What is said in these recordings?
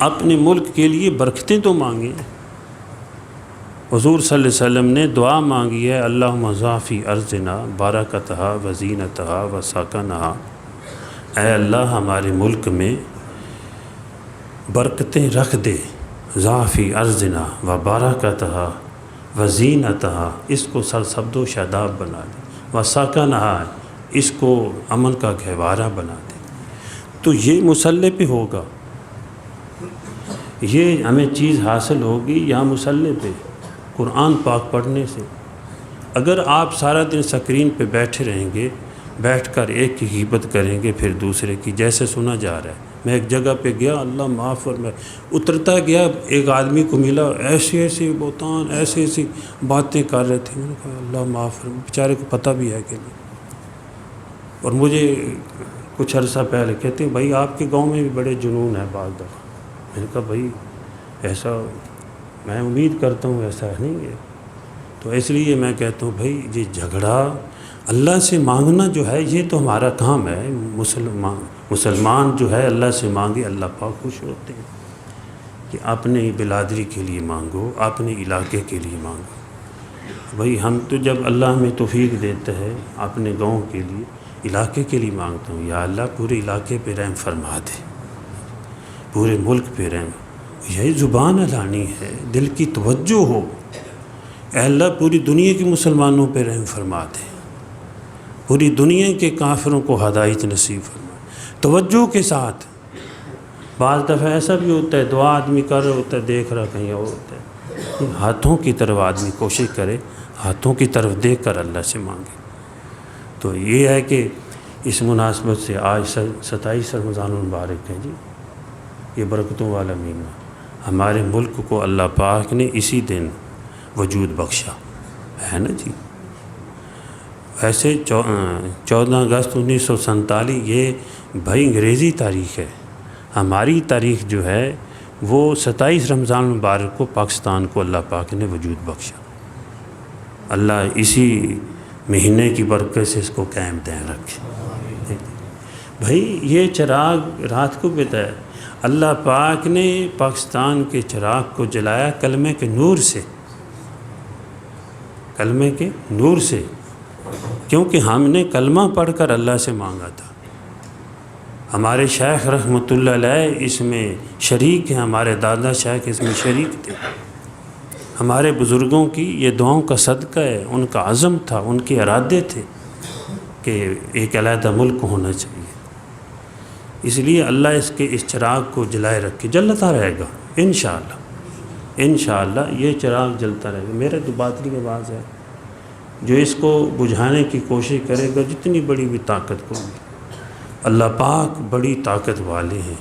اپنے ملک کے لیے برکتیں تو مانگیں۔ حضور صلی اللہ علیہ وسلم نے دعا مانگی ہے، اللہم ضافی ارضنا برکتہا وزینتہا وسکنہا، اے اللہ ہمارے ملک میں برکتیں رکھ دے، ضافی ارضنا و برکتہا وزینتہا، اس کو سرسبز و شاداب بنا دے، وسکنہا، اس کو امن کا گہوارہ بنا دے۔ تو یہ مصلی پہ ہوگا، یہ ہمیں چیز حاصل ہوگی یہاں مصلی پہ قرآن پاک پڑھنے سے۔ اگر آپ سارا دن سکرین پہ بیٹھے رہیں گے، بیٹھ کر ایک کی غیبت کریں گے پھر دوسرے کی، جیسے سنا جا رہا ہے۔ میں ایک جگہ پہ گیا، اللہ معاف فرمائے، اترتا گیا، ایک آدمی کو ملا، ایسے ایسے بہتان ایسے ایسی باتیں کر رہے تھے۔ میں نے کہا اللہ معاف فرمائے، بیچارے کو پتہ بھی ہے کہ نہیں۔ اور مجھے کچھ عرصہ پہلے کہتے ہیں بھائی آپ کے گاؤں میں بھی بڑے جنون ہے بعض دفعہ۔ میں نے کہا بھائی ایسا میں امید کرتا ہوں ایسا نہیں ہے۔ تو اس لیے میں کہتا ہوں بھائی یہ جھگڑا اللہ سے مانگنا جو ہے یہ تو ہمارا کام ہے۔ مسلمان جو ہے اللہ سے مانگے، اللہ پاک خوش ہوتے ہیں کہ اپنے بلادری کے لیے مانگو، اپنے علاقے کے لیے مانگو۔ بھائی ہم تو جب اللہ ہمیں توفیق دیتا ہے اپنے گاؤں کے لیے، علاقے کے لیے مانگتا ہوں، یا اللہ پورے علاقے پہ رحم فرما دے، پورے ملک پہ رحم۔ یہی زبان علانی ہے، دل کی توجہ ہو، اے اللہ پوری دنیا کے مسلمانوں پہ رحم فرما دے، پوری دنیا کے کافروں کو ہدایت نصیب فرما، توجہ کے ساتھ۔ بعض دفعہ ایسا بھی ہوتا ہے دعا آدمی کر رہا ہوتا ہے، دیکھ رہا کہیں اور ہوتا ہے، ہاتھوں کی طرف آدمی کوشش کرے، ہاتھوں کی طرف دیکھ کر اللہ سے مانگے۔ تو یہ ہے کہ اس مناسبت سے آج 27 رمضان المبارک ہے جی، یہ برکتوں والا مہینہ، ہمارے ملک کو اللہ پاک نے اسی دن وجود بخشا ہے نا جی۔ ویسے 14 اگست 1947 یہ بھائی انگریزی تاریخ ہے، ہماری تاریخ جو ہے وہ 27 رمضان المبارک کو پاکستان کو اللہ پاک نے وجود بخشا۔ اللہ اسی مہینے کی برکت سے اس کو قائم دائم رکھے۔ بھائی یہ چراغ رات کو بتایا، اللہ پاک نے پاکستان کے چراغ کو جلایا کلمے کے نور سے، کلمے کے نور سے، کیونکہ ہم نے کلمہ پڑھ کر اللہ سے مانگا تھا۔ ہمارے شیخ رحمۃ اللہ علیہ اس میں شریک ہیں، ہمارے دادا شیخ اس میں شریک تھے۔ ہمارے بزرگوں کی یہ دعاؤں کا صدقہ ہے، ان کا عزم تھا، ان کے ارادے تھے کہ ایک علیحدہ ملک ہونا چاہیے۔ اس لیے اللہ اس چراغ کو جلائے رکھے، جلتا رہے گا انشاءاللہ، انشاءاللہ یہ چراغ جلتا رہے گا۔ میرے تو باطنی آواز ہے، جو اس کو بجھانے کی کوشش کرے گا جتنی بڑی بھی طاقت کو، اللہ پاک بڑی طاقت والے ہیں،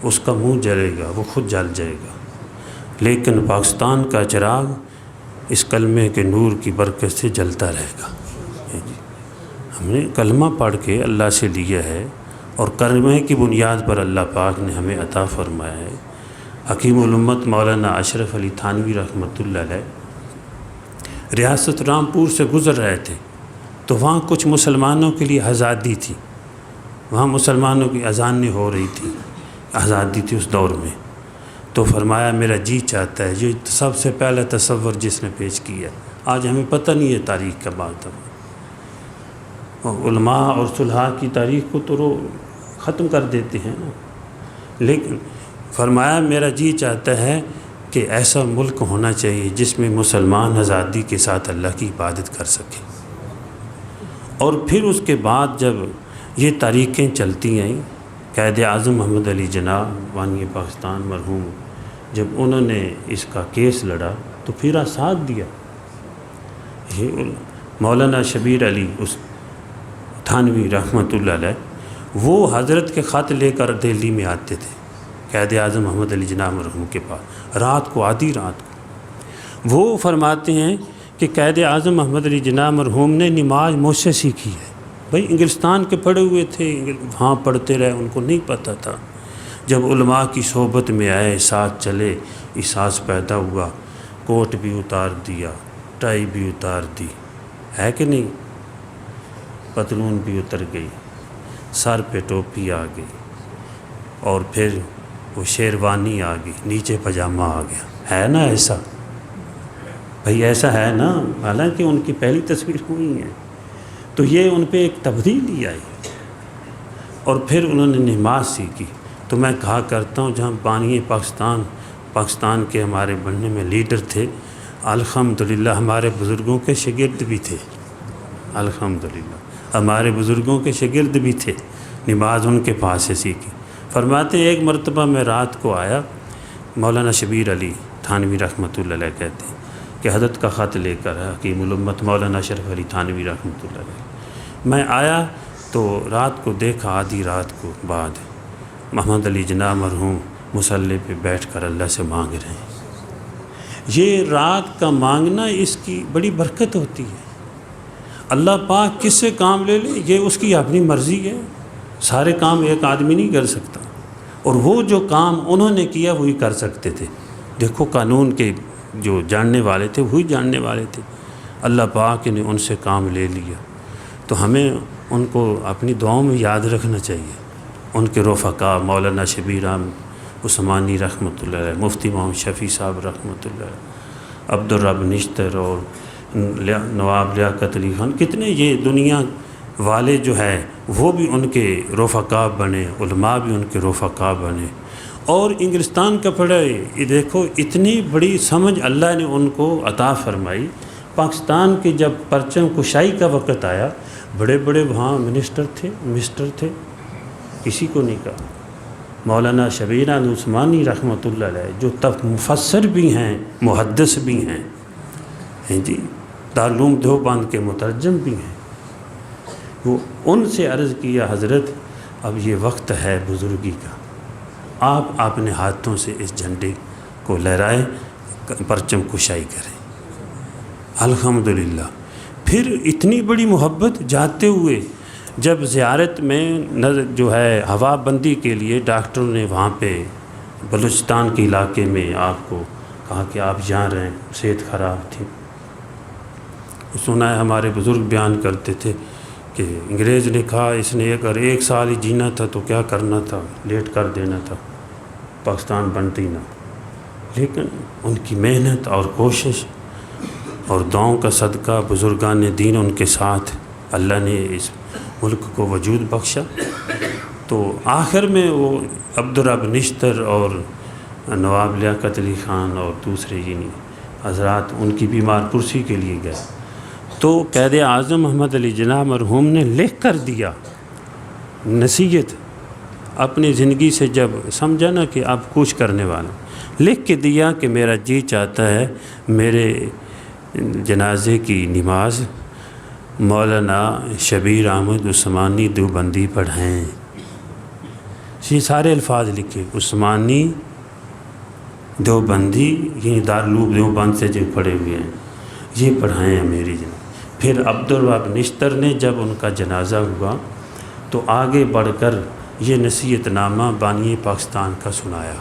اس کا منہ جلے گا، وہ خود جل جائے گا۔ لیکن پاکستان کا چراغ اس کلمے کے نور کی برکت سے جلتا رہے گا۔ ہم نے کلمہ پڑھ کے اللہ سے لیا ہے، اور کلمے کی بنیاد پر اللہ پاک نے ہمیں عطا فرمایا ہے۔ حکیم الامت مولانا اشرف علی تھانوی رحمۃ اللہ علیہ ریاست رامپور سے گزر رہے تھے، تو وہاں کچھ مسلمانوں کے لیے آزادی تھی، وہاں مسلمانوں کی اذانیں ہو رہی تھی، آزادی تھی اس دور میں۔ تو فرمایا میرا جی چاہتا ہے، یہ سب سے پہلا تصور جس نے پیش کیا، آج ہمیں پتہ نہیں ہے تاریخ کا بات ہے، علماء اور صلحاء کی تاریخ کو تو ختم کر دیتے ہیں نا، لیکن فرمایا میرا جی چاہتا ہے کہ ایسا ملک ہونا چاہیے جس میں مسلمان آزادی کے ساتھ اللہ کی عبادت کر سکیں۔ اور پھر اس کے بعد جب یہ تاریخیں چلتی آئیں، قائد اعظم محمد علی جناح بانی پاکستان مرحوم جب انہوں نے اس کا کیس لڑا تو پھر ساتھ دیا۔ یہ مولانا شبیر علی اس تھانوی رحمۃ اللہ علیہ وہ حضرت کے خط لے کر دہلی میں آتے تھے قائد اعظم محمد علی جناح مرحوم کے پاس، رات کو آدھی رات کو وہ فرماتے ہیں کہ قائد اعظم محمد علی جناح مرحوم نے نماز مجھ سے سیکھی ہے۔ بھائی انگلستان کے پڑھے ہوئے تھے، وہاں پڑھتے رہے، ان کو نہیں پتہ تھا۔ جب علماء کی صحبت میں آئے، ساتھ چلے، احساس پیدا ہوا، کوٹ بھی اتار دیا، ٹائی بھی اتار دی، ہے کہ نہیں، پتلون بھی اتر گئی، سر پہ ٹوپی آ گئی، اور پھر وہ شیروانی آ گئی، نیچے پاجامہ آ گیا، ہے نا ایسا؟ بھائی ایسا ہے نا، حالانکہ ان کی پہلی تصویر ہوئی ہیں۔ تو یہ ان پہ ایک تبدیلی آئی، اور پھر انہوں نے نماز سیکھی۔ تو میں کہا کرتا ہوں جہاں بانی پاکستان کے ہمارے بننے میں لیڈر تھے، الحمدللہ ہمارے بزرگوں کے شاگرد بھی تھے، الحمدللہ ہمارے بزرگوں کے شاگرد بھی تھے، نماز ان کے پاس سے سیکھی۔ فرماتے ایک مرتبہ میں رات کو آیا، مولانا شبیر علی تھانوی رحمۃ اللہ علیہ کہتے ہیں کہ حضرت کا خط لے کر حکیم الامت مولانا اشرف علی تھانوی رحمۃ اللہ علیہ، میں آیا تو رات کو دیکھا، آدھی رات کو بعد محمد علی جناح مرحوم مصلی پہ بیٹھ کر اللہ سے مانگ رہے ہیں۔ یہ رات کا مانگنا اس کی بڑی برکت ہوتی ہے۔ اللہ پاک کس سے کام لے لے یہ اس کی اپنی مرضی ہے، سارے کام ایک آدمی نہیں کر سکتا، اور وہ جو کام انہوں نے کیا وہی کر سکتے تھے۔ دیکھو قانون کے جو جاننے والے تھے وہی جاننے والے تھے، اللہ پاک نے ان سے کام لے لیا۔ تو ہمیں ان کو اپنی دعاؤں میں یاد رکھنا چاہیے، ان کے رفقا مولانا شبیر احمد عثمانی رحمۃ اللہ علیہ، مفتی محمد شفیع صاحب رحمۃ اللہ علیہ، عبدالرب نشتر اور نواب لیاقت علی خان، کتنے یہ دنیا والے جو ہے وہ بھی ان کے رفقا بنے، علماء بھی ان کے رفقا بنے، اور انگلستان کا پڑھا یہ دیکھو اتنی بڑی سمجھ اللہ نے ان کو عطا فرمائی۔ پاکستان کے جب پرچم کشائی کا وقت آیا، بڑے بڑے وہاں مسٹر تھے، کسی کو نہیں کہا۔ مولانا شبیر احمد عثمانی رحمۃ اللہ علیہ جو تب مفسر بھی ہیں، محدث بھی ہیں جی، دارالعلوم دیوبند کے مترجم بھی ہیں، وہ ان سے عرض کیا حضرت اب یہ وقت ہے بزرگی کا، آپ اپنے ہاتھوں سے اس جھنڈے کو لہرائیں، پرچم کشائی کریں۔ الحمدللہ پھر اتنی بڑی محبت جاتے ہوئے جب زیارت میں جو ہے ہوا بندی کے لیے ڈاکٹروں نے وہاں پہ بلوچستان کے علاقے میں آپ کو کہا کہ آپ جہاں رہیں، صحت خراب تھی۔ سنا ہے ہمارے بزرگ بیان کرتے تھے کہ انگریز نے کہا اس نے اگر 1 سال ہی جینا تھا تو کیا کرنا تھا، لیٹ کر دینا تھا، پاکستان بنتی نہ۔ لیکن ان کی محنت اور کوشش اور دعاؤں کا صدقہ، بزرگان دین ان کے ساتھ، اللہ نے اس ملک کو وجود بخشا۔ تو آخر میں وہ عبدالرب نشتر اور نواب لیاقت علی خان اور دوسرے حضرات ان کی بیمار پرسی کے لیے گئے، تو قائد اعظم محمد علی جناح مرحوم نے لکھ کر دیا نصیحت، اپنی زندگی سے جب سمجھا نا کہ اب کچھ کرنے والا، لکھ کے دیا کہ میرا جی چاہتا ہے میرے جنازے کی نماز مولانا شبیر احمد عثمانی دیوبندی پڑھائیں۔ یہ سارے الفاظ لکھے، عثمانی دیوبندی، یہ دارالعلوم دیوبند سے جو پڑھے ہوئے ہیں یہ پڑھائیں میری جنازہ۔ پھر عبدالرب نشتر نے جب ان کا جنازہ ہوا تو آگے بڑھ کر یہ نصیحت نامہ بانی پاکستان کا سنایا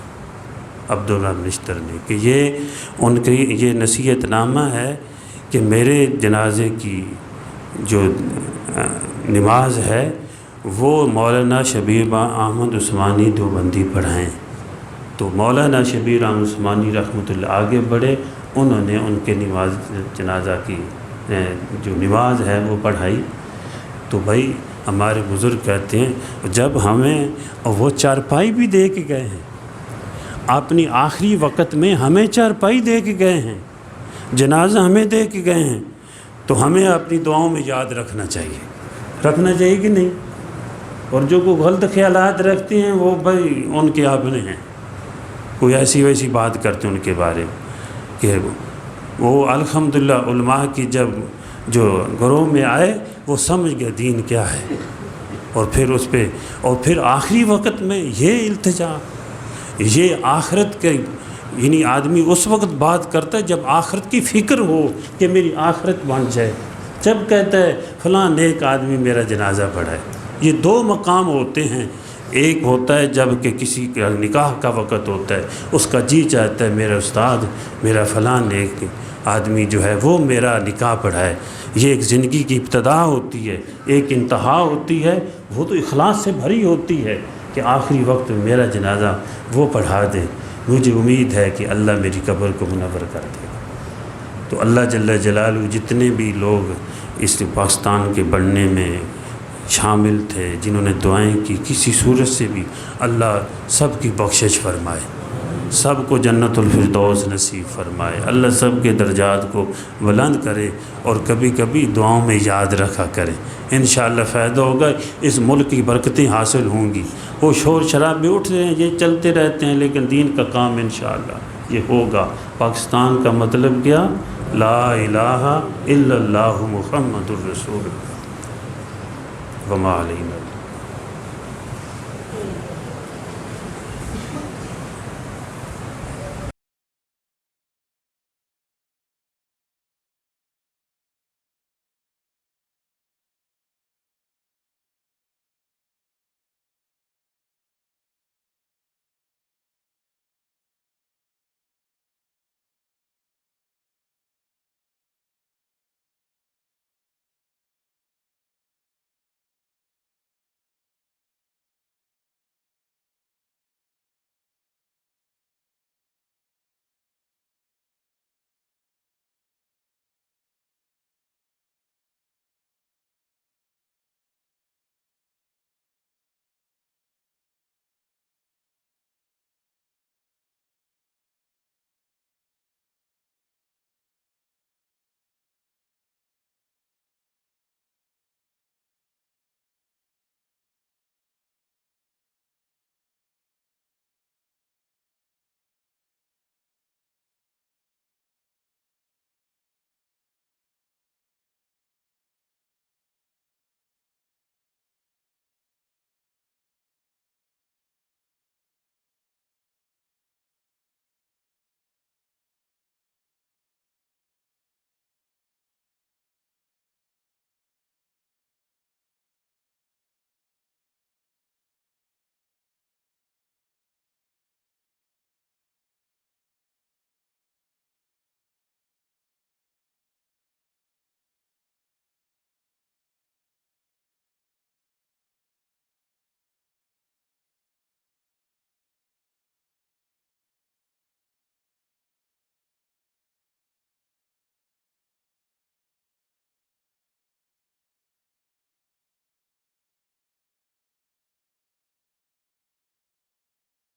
عبدالرب نشتر نے کہ یہ ان کی یہ نصیحت نامہ ہے کہ میرے جنازے کی جو نماز ہے وہ مولانا شبیر احمد عثمانی دیوبندی پڑھائیں۔ تو مولانا شبیر احمد عثمانی رحمۃ اللہ آگے بڑھے، انہوں نے ان کے جنازہ کی جو نماز ہے وہ پڑھائی۔ تو بھائی ہمارے بزرگ کہتے ہیں جب ہمیں وہ چارپائی بھی دے کے گئے ہیں، اپنی آخری وقت میں ہمیں چارپائی دے کے گئے ہیں، جنازہ ہمیں دے کے گئے ہیں، تو ہمیں اپنی دعاؤں میں یاد رکھنا چاہیے کہ نہیں؟ اور جو کوئی غلط خیالات رکھتے ہیں وہ بھائی ان کے اپنے ہیں، کوئی ایسی ویسی بات کرتے ہیں ان کے بارے میں کہ وہ الحمدللہ علماء کی جب جو گروہ میں آئے وہ سمجھ گئے دین کیا ہے، اور پھر آخری وقت میں یہ التجا، یہ آخرت کے یعنی آدمی اس وقت بات کرتا ہے جب آخرت کی فکر ہو کہ میری آخرت بن جائے، جب کہتا ہے فلاں نیک آدمی میرا جنازہ پڑھائے۔ یہ 2 مقام ہوتے ہیں، ایک ہوتا ہے جب کہ کسی کا نکاح کا وقت ہوتا ہے، اس کا جی چاہتا ہے میرا استاد میرا فلاں نیک آدمی جو ہے وہ میرا نکاح پڑھائے۔ یہ ایک زندگی کی ابتدا ہوتی ہے، ایک انتہا ہوتی ہے، وہ تو اخلاص سے بھری ہوتی ہے، کہ آخری وقت میں میرا جنازہ وہ پڑھا دے، مجھے امید ہے کہ اللہ میری قبر کو منور کر دے گا۔ تو اللہ جل جلالہ جتنے بھی لوگ اس پاکستان کے بڑھنے میں شامل تھے، جنہوں نے دعائیں کی، کسی صورت سے بھی اللہ سب کی بخشش فرمائے، سب کو جنت الفردوس نصیب فرمائے، اللہ سب کے درجات کو بلند کرے، اور کبھی کبھی دعاؤں میں یاد رکھا کریں، انشاءاللہ فائدہ ہوگا، اس ملک کی برکتیں حاصل ہوں گی۔ وہ شور شرابے اٹھ رہے ہیں، یہ چلتے رہتے ہیں، لیکن دین کا کام انشاءاللہ یہ ہوگا۔ پاکستان کا مطلب کیا؟ لا الہ الا اللہ محمد الرسول اللہ وما علینا۔